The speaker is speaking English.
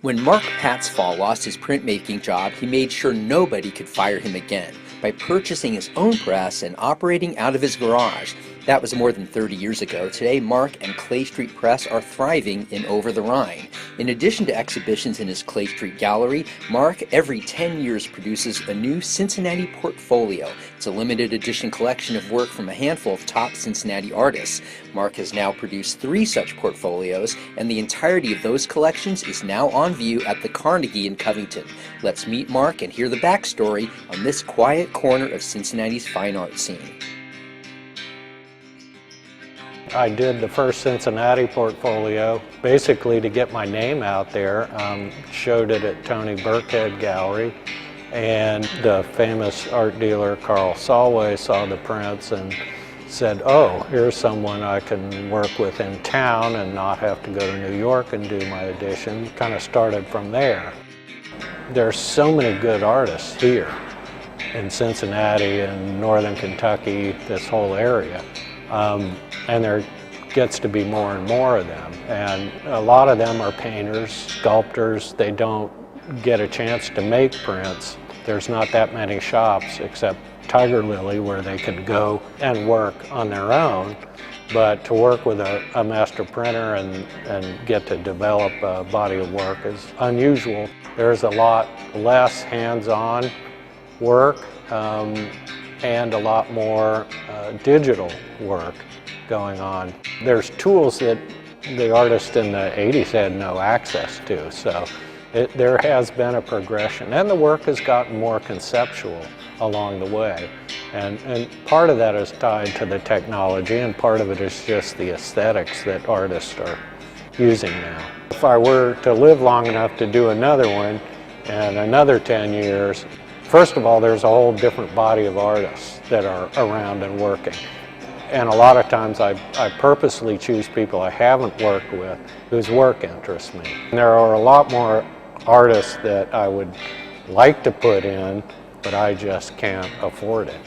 When Mark Patsfall lost his printmaking job, he made sure nobody could fire him again by purchasing his own press and operating out of his garage. That was more than 30 years ago. Today, Mark and Clay Street Press are thriving in Over the Rhine. In addition to exhibitions in his Clay Street gallery, Mark every 10 years produces a new Cincinnati Portfolio. It's a limited edition collection of work from a handful of top Cincinnati artists. Mark has now produced 3 such portfolios, and the entirety of those collections is now on view at the Carnegie in Covington. Let's meet Mark and hear the backstory on this quiet corner of Cincinnati's fine art scene. I did the first Cincinnati Portfolio basically to get my name out there. Showed it at Tony Burkhead Gallery, and the famous art dealer Carl Solway saw the prints and said, "Oh, here's someone I can work with in town and not have to go to New York and do my edition." Kind of started from there. There's so many good artists here in Cincinnati and Northern Kentucky, this whole area. And there gets to be more and more of them. And a lot of them are painters, sculptors. They don't get a chance to make prints. There's not that many shops except Tiger Lily where they can go and work on their own. But to work with a master printer and get to develop a body of work is unusual. There's a lot less hands-on work and a lot more digital work going on. There's tools that the artists in the 80s had no access to, so there has been a progression, and the work has gotten more conceptual along the way. And part of that is tied to the technology, and part of it is just the aesthetics that artists are using now. If I were to live long enough to do another one and another 10 years, first of all, there's a whole different body of artists that are around and working. And a lot of times I purposely choose people I haven't worked with whose work interests me. And there are a lot more artists that I would like to put in, but I just can't afford it.